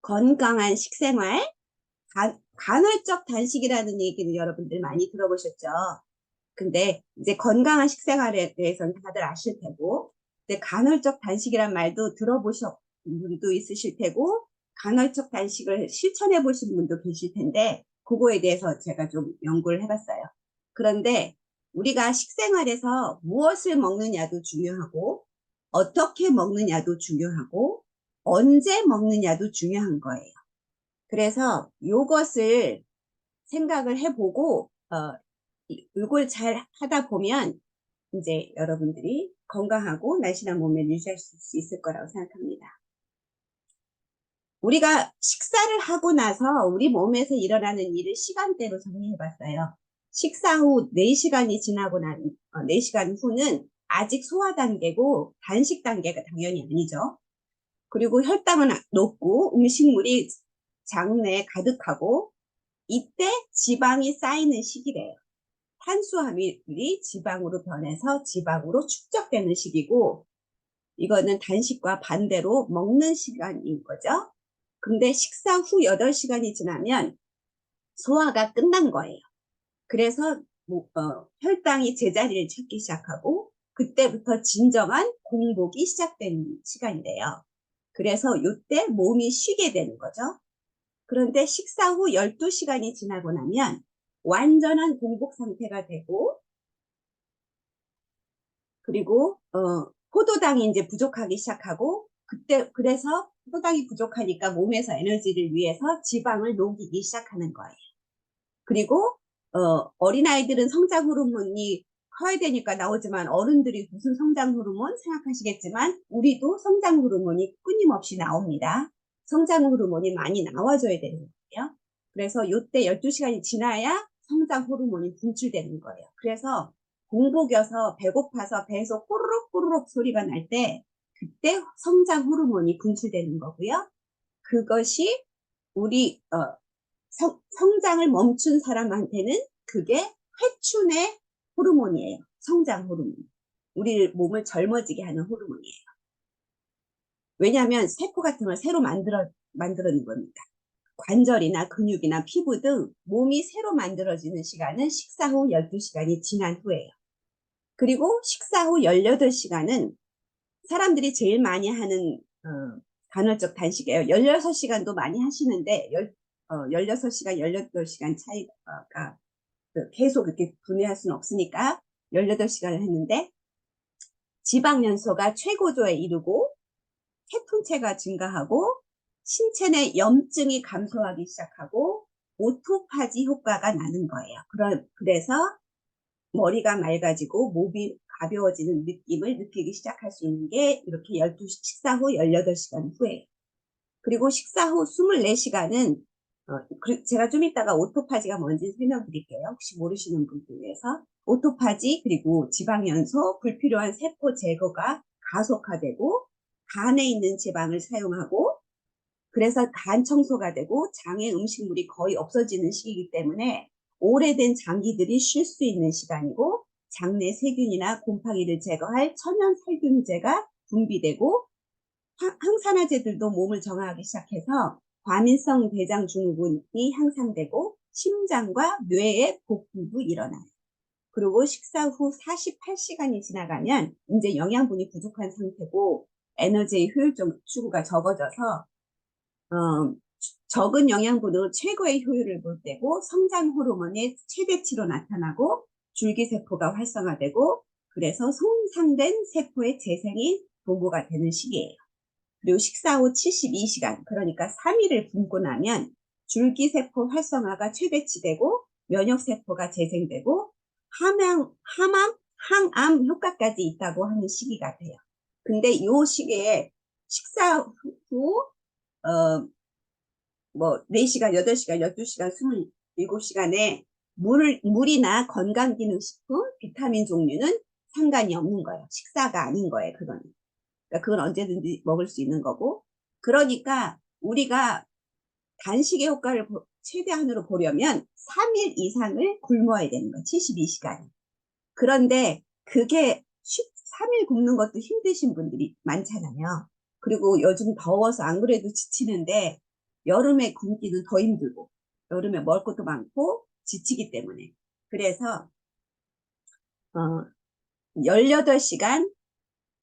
건강한 식생활, 간헐적 단식이라는 얘기는 여러분들 많이 들어보셨죠? 근데 이제 건강한 식생활에 대해서는 다들 아실 테고, 근데 간헐적 단식이란 말도 들어보신 분도 있으실 테고, 간헐적 단식을 실천해 보신 분도 계실 텐데, 그거에 대해서 제가 좀 연구를 해봤어요. 그런데 우리가 식생활에서 무엇을 먹느냐도 중요하고, 어떻게 먹느냐도 중요하고, 언제 먹느냐도 중요한 거예요. 그래서 요것을 생각을 해보고, 이걸 잘 하다 보면 이제 여러분들이 건강하고 날씬한 몸매를 유지할 수 있을 거라고 생각합니다. 우리가 식사를 하고 나서 우리 몸에서 일어나는 일을 시간대로 정리해 봤어요. 식사 후 4시간이 지나고 4시간 후는 아직 소화 단계고 단식 단계가 당연히 아니죠. 그리고 혈당은 높고 음식물이 장내에 가득하고 이때 지방이 쌓이는 시기래요. 탄수화물이 지방으로 변해서 지방으로 축적되는 시기고, 이거는 단식과 반대로 먹는 시간인 거죠. 근데 식사 후 8시간이 지나면 소화가 끝난 거예요. 그래서 혈당이 제자리를 찾기 시작하고 그때부터 진정한 공복이 시작되는 시간이래요. 그래서 이때 몸이 쉬게 되는 거죠. 그런데 식사 후 12시간이 지나고 나면 완전한 공복 상태가 되고, 그리고 포도당이 이제 부족하기 시작하고, 그래서 포도당이 부족하니까 몸에서 에너지를 위해서 지방을 녹이기 시작하는 거예요. 그리고 어린아이들은 성장 호르몬이 커야 되니까 나오지만, 어른들이 무슨 성장 호르몬 생각하시겠지만 우리도 성장 호르몬이 끊임없이 나옵니다. 성장 호르몬이 많이 나와줘야 되는 거예요. 그래서 이때 12시간이 지나야 성장 호르몬이 분출되는 거예요. 그래서 공복여서 배고파서 배에서 꼬르륵 꼬르륵 소리가 날 때, 그때 성장 호르몬이 분출되는 거고요. 그것이 우리 성장을 멈춘 사람한테는 그게 회춘의 호르몬이에요. 성장 호르몬. 우리 몸을 젊어지게 하는 호르몬이에요. 왜냐하면 세포 같은 걸 새로 만들어낸 겁니다. 관절이나 근육이나 피부 등 몸이 새로 만들어지는 시간은 식사 후 12시간이 지난 후예요. 그리고 식사 후 18시간은 사람들이 제일 많이 하는 간헐적 단식이에요. 16시간도 많이 하시는데 16시간, 18시간 차이가 계속 이렇게 분해할 수는 없으니까 18시간을 했는데, 지방 연소가 최고조에 이르고 케톤체가 증가하고 신체 내 염증이 감소하기 시작하고 오토파지 효과가 나는 거예요. 그래서 머리가 맑아지고 몸이 가벼워지는 느낌을 느끼기 시작할 수 있는 게 이렇게 식사 후 18시간 후에. 그리고 식사 후 24시간은 제가 좀 이따가 오토파지가 뭔지 설명드릴게요. 혹시 모르시는 분들 위해서. 오토파지, 그리고 지방연소, 불필요한 세포 제거가 가속화되고 간에 있는 지방을 사용하고, 그래서 간 청소가 되고 장의 음식물이 거의 없어지는 시기이기 때문에 오래된 장기들이 쉴 수 있는 시간이고, 장내 세균이나 곰팡이를 제거할 천연 살균제가 분비되고, 항산화제들도 몸을 정화하기 시작해서 과민성 대장 증후군이 향상되고 심장과 뇌의 복구도 일어나요. 그리고 식사 후 48시간이 지나가면 이제 영양분이 부족한 상태고 에너지의 효율적 추구가 적어져서 적은 영양분으로 최고의 효율을 볼 때고, 성장 호르몬의 최대치로 나타나고 줄기세포가 활성화되고, 그래서 손상된 세포의 재생이 도구가 되는 시기예요. 그리고 식사 후 72시간, 그러니까 3일을 굶고 나면 줄기세포 활성화가 최대치 되고 면역세포가 재생되고 항암 효과까지 있다고 하는 시기가 돼요. 근데 이 시기에 식사 후 4시간, 8시간, 12시간, 27시간에 물이나 건강기능식품, 비타민 종류는 상관이 없는 거예요. 식사가 아닌 거예요, 그거는. 그러니까 그건 언제든지 먹을 수 있는 거고. 그러니까 우리가 단식의 효과를 최대한으로 보려면 3일 이상을 굶어야 되는 거예요. 72시간. 그런데 그게 3일 굶는 것도 힘드신 분들이 많잖아요. 그리고 요즘 더워서 안 그래도 지치는데 여름에 굶기는 더 힘들고, 여름에 먹을 것도 많고, 지치기 때문에. 그래서, 18시간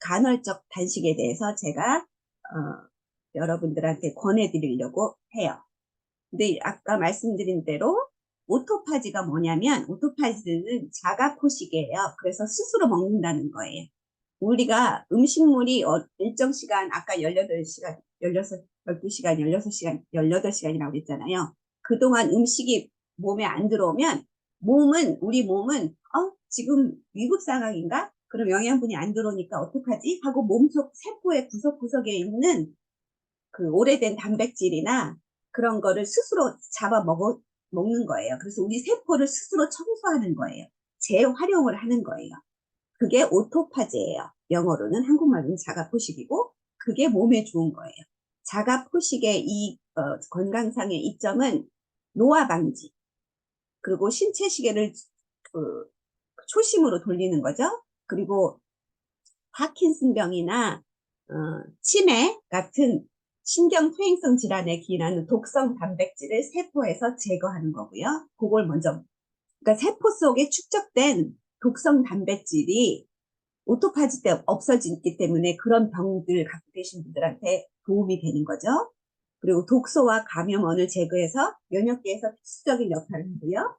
간헐적 단식에 대해서 제가, 여러분들한테 권해드리려고 해요. 근데 아까 말씀드린 대로, 오토파지가 뭐냐면, 오토파지는 자가포식이에요. 그래서 스스로 먹는다는 거예요. 우리가 음식물이 일정 시간, 아까 18시간, 12시간, 16시간, 18시간이라고 했잖아요. 그동안 음식이 몸에 안 들어오면 우리 몸은, 지금 위급 상황인가? 그럼 영양분이 안 들어오니까 어떡하지? 하고 몸속 세포의 구석구석에 있는 그 오래된 단백질이나 그런 거를 스스로 먹는 거예요. 그래서 우리 세포를 스스로 청소하는 거예요. 재활용을 하는 거예요. 그게 오토파지예요. 영어로는, 한국말로는 자가포식이고, 그게 몸에 좋은 거예요. 자가포식의 건강상의 이점은 노화 방지, 그리고 신체 시계를 그, 초심으로 돌리는 거죠. 그리고 파킨슨병이나 치매 같은 신경퇴행성 질환에 기인하는 독성 단백질을 세포에서 제거하는 거고요. 그걸 먼저, 그러니까 세포 속에 축적된 독성 단백질이 오토파지 때 없어지기 때문에 그런 병들 갖고 계신 분들한테 도움이 되는 거죠. 그리고 독소와 감염원을 제거해서 면역계에서 필수적인 역할을 하고요.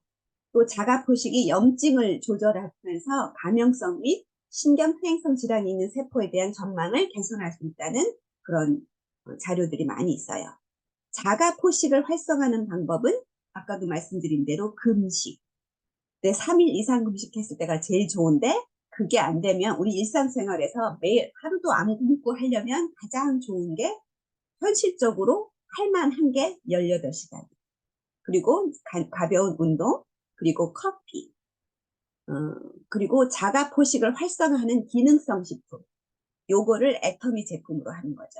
또 자가포식이 염증을 조절하면서 감염성 및 신경퇴행성 질환이 있는 세포에 대한 전망을 개선할 수 있다는 그런 자료들이 많이 있어요. 자가포식을 활성화하는 방법은 아까도 말씀드린 대로 금식. 3일 이상 금식했을 때가 제일 좋은데, 그게 안 되면 우리 일상생활에서 매일 하루도 안 굶고 하려면 가장 좋은 게, 현실적으로 할만한 게 18시간. 그리고 가벼운 운동, 그리고 커피, 그리고 자가 포식을 활성화하는 기능성 식품. 요거를 애터미 제품으로 하는 거죠.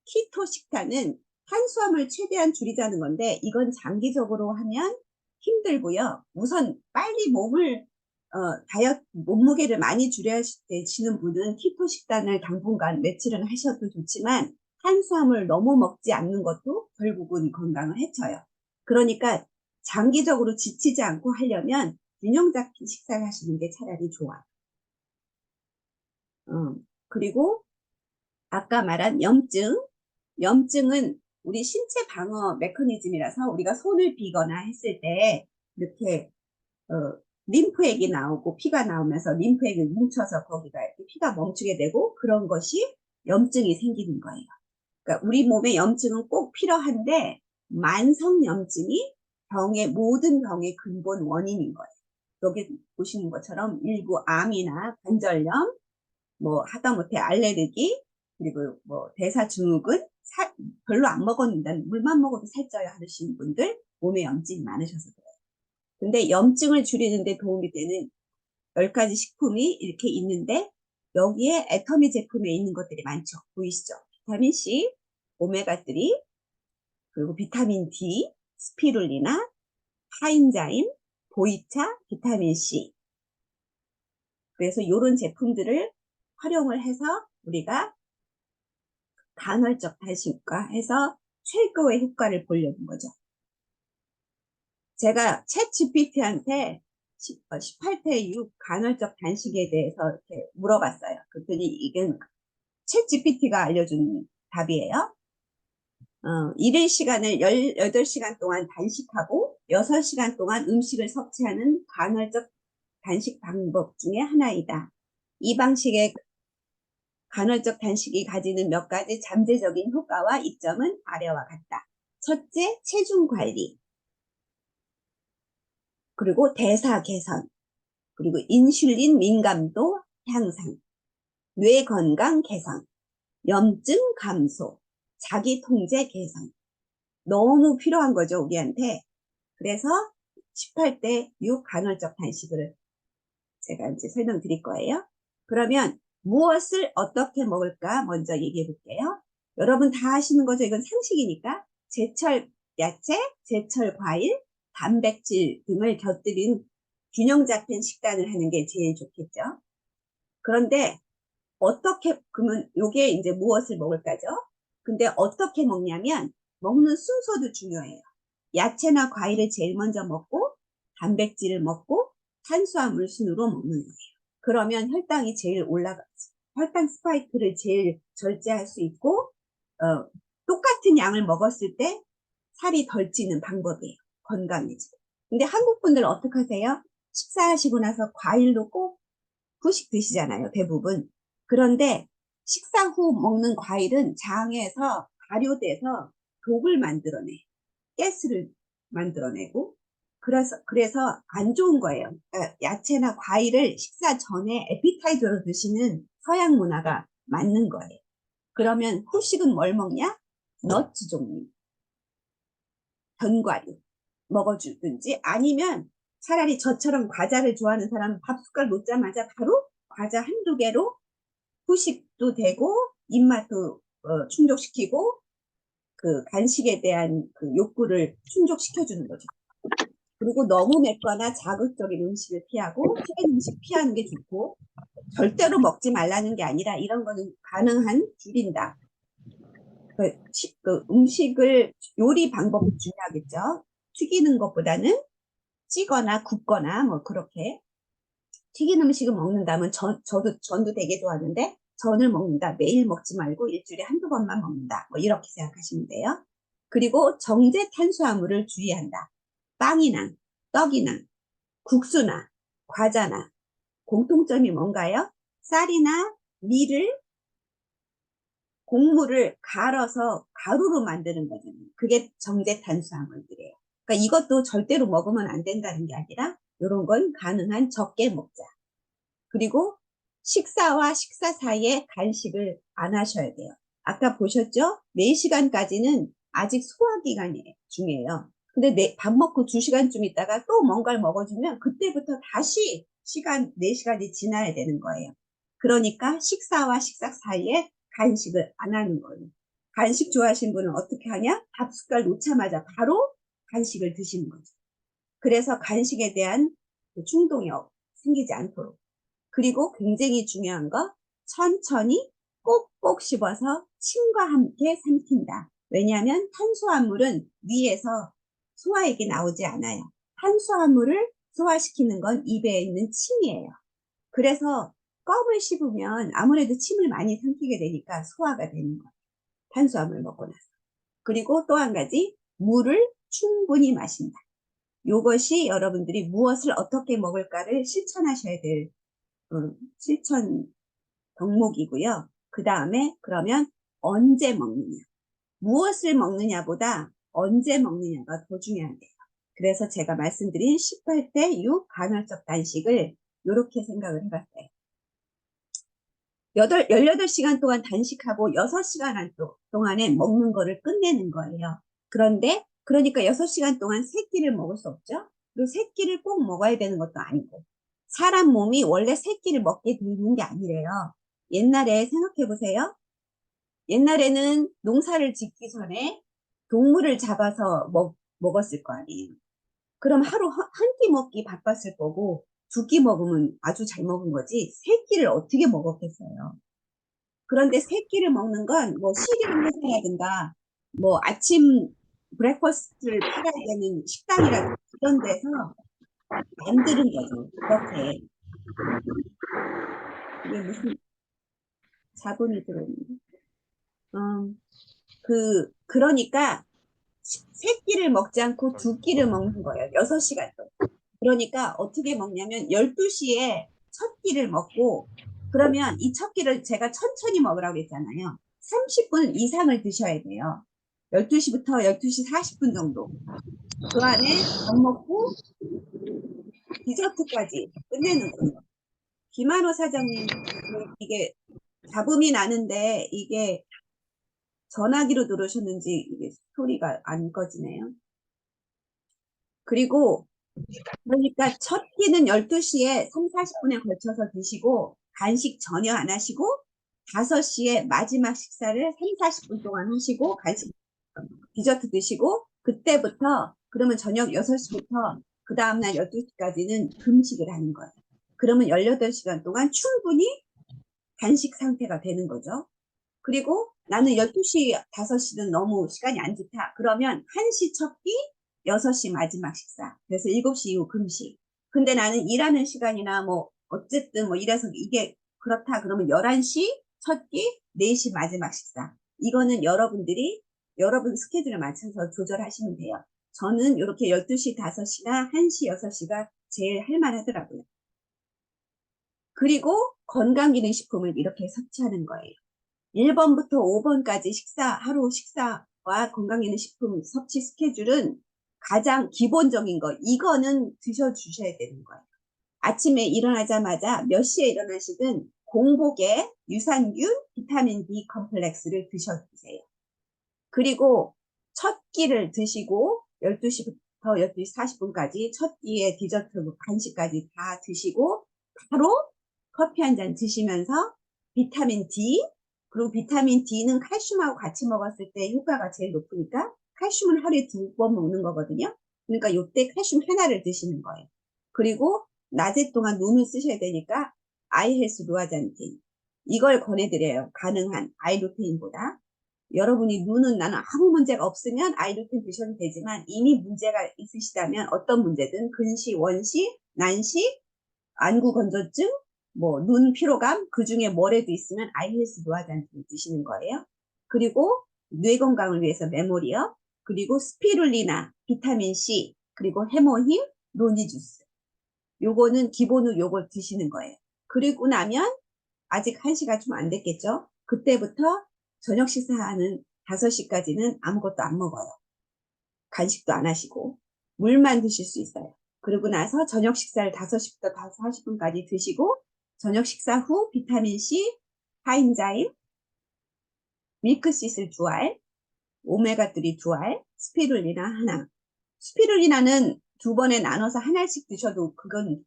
키토 식단은 탄수화물 최대한 줄이자는 건데, 이건 장기적으로 하면 힘들고요. 우선 빨리 몸무게를 많이 줄여지는 분은 키토 식단을 당분간 며칠은 하셔도 좋지만, 탄수화물 너무 먹지 않는 것도 결국은 건강을 해쳐요. 그러니까 장기적으로 지치지 않고 하려면 균형 잡힌 식사를 하시는 게 차라리 좋아. 그리고 아까 말한 염증은 우리 신체 방어 메커니즘이라서, 우리가 손을 비거나 했을 때 이렇게 림프액이 나오고 피가 나오면서 림프액이 뭉쳐서 거기가 이렇게 피가 멈추게 되고, 그런 것이 염증이 생기는 거예요. 그러니까 우리 몸에 염증은 꼭 필요한데, 만성 염증이 모든 병의 근본 원인인 거예요. 여기 보시는 것처럼 일부 암이나 관절염, 뭐 하다못해 알레르기, 그리고 뭐 대사증후군, 별로 안 먹었는데 물만 먹어도 살쪄요 하시는 분들, 몸에 염증이 많으셔서 그래요. 근데 염증을 줄이는 데 도움이 되는 10가지 식품이 이렇게 있는데, 여기에 애터미 제품에 있는 것들이 많죠. 보이시죠? 비타민 C, 오메가3, 그리고 비타민 D, 스피룰리나, 파인자임, 보이차, 비타민 C. 그래서 이런 제품들을 활용을 해서 우리가 간헐적 단식과 해서 최고의 효과를 보려는 거죠. 제가 챗 GPT한테 18대 6 간헐적 단식에 대해서 이렇게 물어봤어요. 그랬더니 이게 챗 GPT가 알려준 답이에요. 일일 시간을 18시간 동안 단식하고 6시간 동안 음식을 섭취하는 간헐적 단식 방법 중에 하나이다. 이 방식의 간헐적 단식이 가지는 몇 가지 잠재적인 효과와 이점은 아래와 같다. 첫째, 체중 관리, 그리고 대사 개선, 그리고 인슐린 민감도 향상, 뇌 건강 개선, 염증 감소, 자기 통제 개선. 너무 필요한 거죠, 우리한테. 그래서 18대 6 간헐적 단식을 제가 이제 설명드릴 거예요. 그러면 무엇을 어떻게 먹을까 먼저 얘기해 볼게요. 여러분 다 아시는 거죠? 이건 상식이니까. 제철 야채, 제철 과일, 단백질 등을 곁들인 균형 잡힌 식단을 하는 게 제일 좋겠죠. 그런데 그러면 요게 이제 무엇을 먹을까죠? 근데 어떻게 먹냐면, 먹는 순서도 중요해요. 야채나 과일을 제일 먼저 먹고 단백질을 먹고 탄수화물 순으로 먹는 거예요. 그러면 혈당이 제일 혈당 스파이크를 제일 절제할 수 있고 똑같은 양을 먹었을 때 살이 덜 찌는 방법이에요. 건강해지고. 근데 한국 분들 어떻게 하세요? 식사하시고 나서 과일로 꼭 후식 드시잖아요. 대부분. 그런데 식사 후 먹는 과일은 장에서 발효돼서 독을 만들어내. 가스를 만들어내고 그래서 안 좋은 거예요. 그러니까 야채나 과일을 식사 전에 에피타이저로 드시는 서양 문화가 맞는 거예요. 그러면 후식은 뭘 먹냐? 너츠 종류, 견과류 먹어주든지 아니면 차라리 저처럼 과자를 좋아하는 사람은 밥 숟갈 놓자마자 바로 과자 한두 개로 후식도 되고 입맛도 충족시키고 그 간식에 대한 그 욕구를 충족시켜주는 거죠. 그리고 너무 맵거나 자극적인 음식을 피하고 튀긴 음식 피하는 게 좋고 절대로 먹지 말라는 게 아니라 이런 거는 가능한 줄인다. 그 음식을 요리 방법이 중요하겠죠. 튀기는 것보다는 찌거나 굽거나 뭐 그렇게 튀긴 음식을 먹는다면 저도 전도 되게 좋아하는데 전을 먹는다. 매일 먹지 말고 일주일에 한두 번만 먹는다. 뭐 이렇게 생각하시면 돼요. 그리고 정제 탄수화물을 주의한다. 빵이나 떡이나 국수나 과자나 공통점이 뭔가요? 쌀이나 밀을 곡물을 갈아서 가루로 만드는 거잖아요. 그게 정제 탄수화물들이에요. 그러니까 이것도 절대로 먹으면 안 된다는 게 아니라 이런 건 가능한 적게 먹자. 그리고 식사와 식사 사이에 간식을 안 하셔야 돼요. 아까 보셨죠? 4시간까지는 아직 소화기간이 중요해요. 근데 밥 먹고 2시간쯤 있다가 또 뭔가를 먹어주면 그때부터 다시 4시간이 지나야 되는 거예요. 그러니까 식사와 식사 사이에 간식을 안 하는 거예요. 간식 좋아하시는 분은 어떻게 하냐? 밥 숟갈 놓자마자 바로 간식을 드시는 거죠. 그래서 간식에 대한 충동이 생기지 않도록. 그리고 굉장히 중요한 거 천천히 꼭꼭 씹어서 침과 함께 삼킨다. 왜냐하면 탄수화물은 위에서 소화액이 나오지 않아요. 탄수화물을 소화시키는 건 입에 있는 침이에요. 그래서 껌을 씹으면 아무래도 침을 많이 삼키게 되니까 소화가 되는 거예요. 탄수화물 먹고 나서. 그리고 또 한 가지 물을 충분히 마신다. 이것이 여러분들이 무엇을 어떻게 먹을까를 실천하셔야 될 실천 덕목이고요. 그 다음에 그러면 언제 먹느냐. 무엇을 먹느냐보다 언제 먹느냐가 더 중요한데요. 그래서 제가 말씀드린 18대 6 간헐적 단식을 이렇게 생각을 해봤어요. 18시간 동안 단식하고 6시간 동안에 먹는 거를 끝내는 거예요. 그런데 그러니까 6시간 동안 3끼를 먹을 수 없죠. 그리고 3끼를 꼭 먹어야 되는 것도 아니고 사람 몸이 원래 3끼를 먹게 되는 게 아니래요. 옛날에 생각해 보세요. 옛날에는 농사를 짓기 전에 동물을 잡아서 먹었을 거 아니에요. 그럼 하루 한 끼 먹기 바빴을 거고 2끼 먹으면 아주 잘 먹은 거지 3끼를 어떻게 먹었겠어요. 그런데 3끼를 먹는 건 뭐 시리얼 회사라든가 뭐 아침 브렉퍼스트를 팔아야 되는 식당이라든가 이런 데서 만드는 거죠. 그렇게. 이게 무슨 자본이 들어오는데. 그러니까 세 끼를 먹지 않고 2끼를 먹는 거예요. 6시간 동안. 그러니까 어떻게 먹냐면 12시에 첫 끼를 먹고 그러면 이 첫 끼를 제가 천천히 먹으라고 했잖아요. 30분 이상을 드셔야 돼요. 12시부터 12시 40분 정도. 그 안에 밥 먹고 디저트까지 끝내는 거예요. 김한호 사장님, 이게 잡음이 나는데 이게 전화기로 들으셨는지 이게 소리가 안 꺼지네요. 그리고 그러니까 첫 끼는 12시에 3, 40분에 걸쳐서 드시고 간식 전혀 안 하시고 5시에 마지막 식사를 3, 40분 동안 하시고 간식 디저트 드시고 그때부터 그러면 저녁 6시부터 그 다음날 12시까지는 금식을 하는 거예요. 그러면 18시간 동안 충분히 단식 상태가 되는 거죠. 그리고 나는 12시, 5시는 너무 시간이 안 좋다. 그러면 1시 첫 끼, 6시 마지막 식사. 그래서 7시 이후 금식. 근데 나는 일하는 시간이나 뭐 어쨌든 뭐 이래서 이게 그렇다 그러면 11시 첫 끼, 4시 마지막 식사. 이거는 여러분들이 여러분 스케줄에 맞춰서 조절하시면 돼요. 저는 이렇게 12시, 5시나 1시, 6시가 제일 할만하더라고요. 그리고 건강기능식품을 이렇게 섭취하는 거예요. 1번부터 5번까지 하루 식사와 건강기능식품 섭취 스케줄은 가장 기본적인 거, 이거는 드셔주셔야 되는 거예요. 아침에 일어나자마자 몇 시에 일어나시든 공복에 유산균, 비타민 D 컴플렉스를 드셔주세요. 그리고 첫 끼를 드시고 12시부터 12시 40분까지 첫 끼에 디저트 간식까지 다 드시고 바로 커피 한 잔 드시면서 비타민 D, 그리고 비타민 D는 칼슘하고 같이 먹었을 때 효과가 제일 높으니까 칼슘은 하루에 2번 먹는 거거든요. 그러니까 요때 칼슘 하나를 드시는 거예요. 그리고 낮에 동안 눈을 쓰셔야 되니까 아이헬스 루아잔틴 이걸 권해드려요. 가능한 아이루테인보다. 여러분이 눈은 나는 아무 문제가 없으면 아이루틴 드셔도 되지만 이미 문제가 있으시다면 어떤 문제든 근시, 원시, 난시, 안구 건조증, 뭐 눈 피로감 그 중에 뭐라도 있으면 아이헬스 노아잔틴 드시는 거예요. 그리고 뇌 건강을 위해서 메모리어, 그리고 스피룰리나, 비타민 C, 그리고 해모힘, 노니 주스. 요거는 기본으로 요걸 드시는 거예요. 그리고 나면 아직 1시가 좀 안 됐겠죠? 그때부터 저녁 식사하는 5시까지는 아무것도 안 먹어요. 간식도 안 하시고 물만 드실 수 있어요. 그러고 나서 저녁 식사를 5시부터 5시 40분까지 드시고 저녁 식사 후 비타민C, 하인자임, 밀크시슬 2알, 오메가3 2알, 스피룰리나 하나. 스피룰리나는 2번에 나눠서 하나씩 드셔도 그건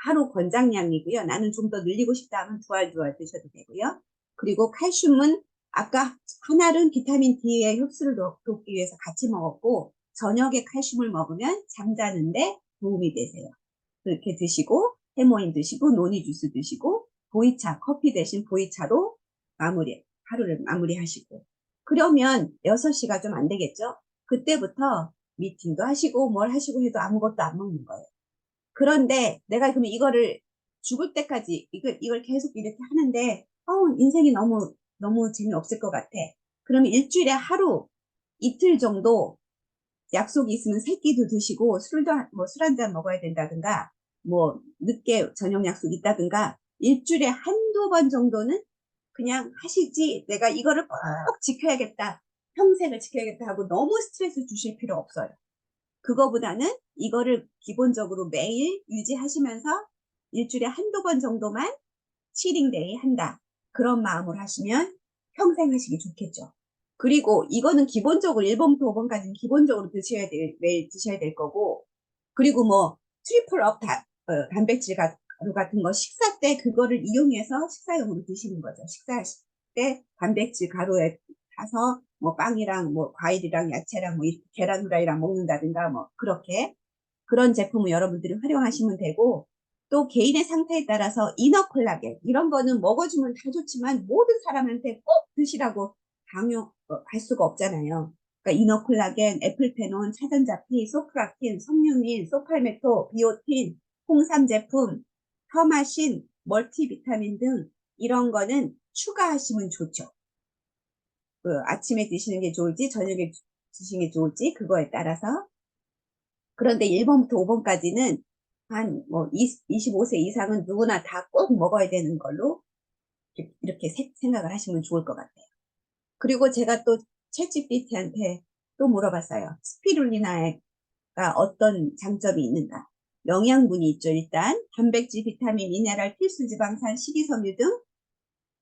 하루 권장량이고요. 나는 좀 더 늘리고 싶다 하면 2알 드셔도 되고요. 그리고 칼슘은 아까 하나는 비타민 D의 흡수를 돕기 위해서 같이 먹었고 저녁에 칼슘을 먹으면 잠자는데 도움이 되세요. 그렇게 드시고 해모인 드시고 노니 주스 드시고 보이차 커피 대신 보이차로 하루를 마무리하시고 그러면 6시가 좀 안 되겠죠? 그때부터 미팅도 하시고 뭘 하시고 해도 아무것도 안 먹는 거예요. 그런데 내가 그러면 이거를 죽을 때까지 이걸 계속 이렇게 하는데 인생이 너무 재미없을 것 같아. 그러면 일주일에 하루 이틀 정도 약속이 있으면 세 끼도 드시고 뭐 술 한 잔 먹어야 된다든가 뭐 늦게 저녁 약속 있다든가 일주일에 한두 번 정도는 그냥 하시지 내가 이거를 꼭 지켜야겠다 평생을 지켜야겠다 하고 너무 스트레스 주실 필요 없어요. 그거보다는 이거를 기본적으로 매일 유지하시면서 일주일에 한두 번 정도만 치링데이 한다. 그런 마음으로 하시면 평생 하시기 좋겠죠. 그리고 이거는 기본적으로 1번부터 5번까지는 기본적으로 매일 드셔야 될 거고, 그리고 뭐 트리플 업 단백질 가루 같은 거 식사 때 그거를 이용해서 식사용으로 드시는 거죠. 식사하실 때 단백질 가루에 타서 뭐 빵이랑 뭐 과일이랑 야채랑 뭐 계란 후라이랑 먹는다든가 뭐 그렇게 그런 제품을 여러분들이 활용하시면 되고 또 개인의 상태에 따라서 이너 콜라겐 이런 거는 먹어주면 다 좋지만 모든 사람한테 꼭 드시라고 강요할 수가 없잖아요. 그러니까 이너 콜라겐, 애플페논, 차전자피, 소프라킨, 섬유민, 소팔메토, 비오틴, 홍삼 제품, 터마신, 멀티비타민 등 이런 거는 추가하시면 좋죠. 아침에 드시는 게 좋을지 저녁에 드시는 게 좋을지 그거에 따라서 그런데 1번부터 5번까지는 한 뭐 25세 이상은 누구나 다 꼭 먹어야 되는 걸로 이렇게 생각을 하시면 좋을 것 같아요. 그리고 제가 또 챗GPT한테 또 물어봤어요. 스피룰리나가 어떤 장점이 있는가? 영양분이 있죠. 일단 단백질, 비타민, 미네랄, 필수 지방산, 식이섬유 등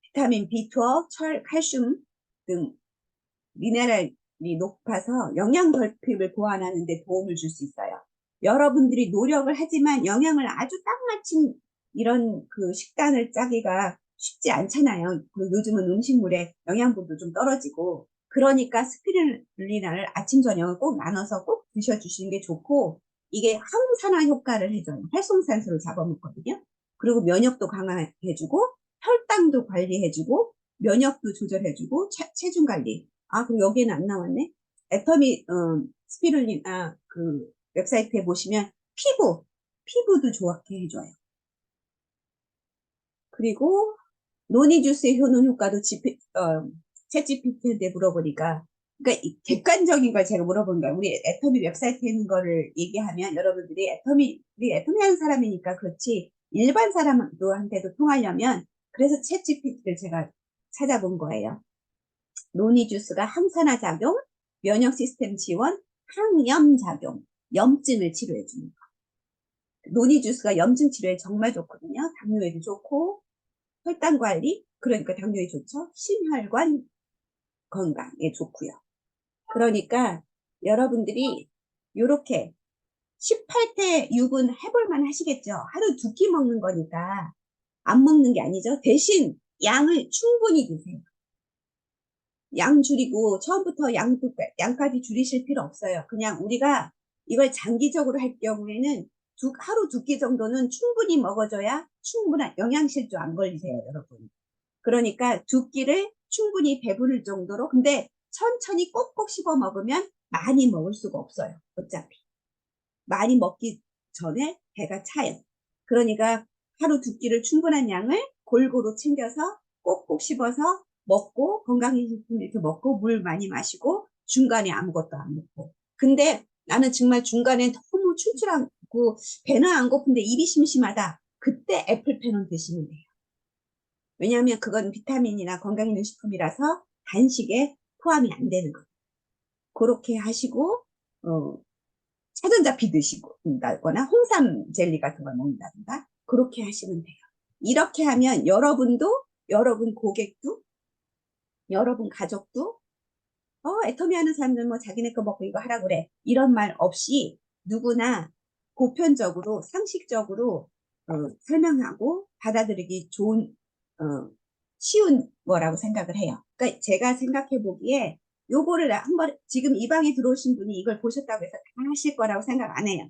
비타민 B12, 철, 칼슘 등 미네랄이 높아서 영양 결핍을 보완하는 데 도움을 줄 수 있어요. 여러분들이 노력을 하지만 영양을 아주 딱 맞춘 이런 그 식단을 짜기가 쉽지 않잖아요. 그리고 요즘은 음식물에 영양분도 좀 떨어지고 그러니까 스피룰리나를 아침 저녁을 꼭 나눠서 꼭 드셔주시는 게 좋고 이게 항산화 효과를 해줘요. 활성산소를 잡아먹거든요. 그리고 면역도 강화해주고 혈당도 관리해주고 면역도 조절해주고 체중 관리. 아, 그럼 여기에는 안 나왔네. 애터미 스피룰리나 그 웹사이트에 보시면 피부도 좋게 해줘요. 그리고 노니주스의 효능 효과도 챗GPT한테 물어보니까, 그러니까 이 객관적인 걸 제가 물어본 거예요. 우리 애터미 웹사이트에 있는 거를 얘기하면 여러분들이 우리 애터미 하는 사람이니까 그렇지 일반 사람한테도 통하려면, 그래서 챗GPT를 제가 찾아본 거예요. 노니주스가 항산화 작용, 면역 시스템 지원, 항염 작용, 염증을 치료해 주는 거. 노니주스가 염증 치료에 정말 좋거든요. 당뇨에도 좋고, 혈당 관리, 그러니까 당뇨에 좋죠. 심혈관 건강에 좋고요. 그러니까 여러분들이 요렇게 18대 6은 해볼만 하시겠죠. 하루 2끼 먹는 거니까 안 먹는 게 아니죠. 대신 양을 충분히 드세요. 양 줄이고 처음부터 양까지 줄이실 필요 없어요. 그냥 우리가 이걸 장기적으로 할 경우에는 하루 2끼 정도는 충분히 먹어줘야 충분한 영양실조 안 걸리세요, 여러분. 그러니까 2끼를 충분히 배부를 정도로. 근데 천천히 꼭꼭 씹어 먹으면 많이 먹을 수가 없어요. 어차피 많이 먹기 전에 배가 차요. 그러니까 하루 2끼를 충분한 양을 골고루 챙겨서 꼭꼭 씹어서 먹고, 건강식품 이렇게 먹고, 물 많이 마시고, 중간에 아무것도 안 먹고. 근데 나는 정말 중간에 너무 출출하고 배는 안 고픈데 입이 심심하다, 그때 애플펜을 드시면 돼요. 왜냐하면 그건 비타민이나 건강기능식품이라서 단식에 포함이 안 되는 거예요. 그렇게 하시고 차전자피 드시거나 홍삼 젤리 같은 걸 먹는다든가 그렇게 하시면 돼요. 이렇게 하면 여러분도, 여러분 고객도, 여러분 가족도 애터미 하는 사람들 뭐 자기네 거 먹고 이거 하라 그래 이런 말 없이 누구나 보편적으로 상식적으로 설명하고 받아들이기 좋은 쉬운 거라고 생각을 해요. 그러니까 제가 생각해 보기에 요거를 한번, 지금 이 방에 들어오신 분이 이걸 보셨다고 해서 다 하실 거라고 생각 안 해요.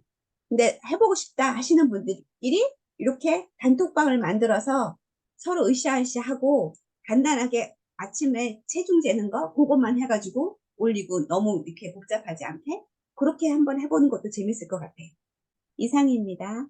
근데 해보고 싶다 하시는 분들끼리 이렇게 단톡방을 만들어서 서로 으쌰으쌰 하고 간단하게 아침에 체중 재는 거 그것만 해가지고 올리고, 너무 이렇게 복잡하지 않게 그렇게 한번 해보는 것도 재밌을 것 같아요. 이상입니다.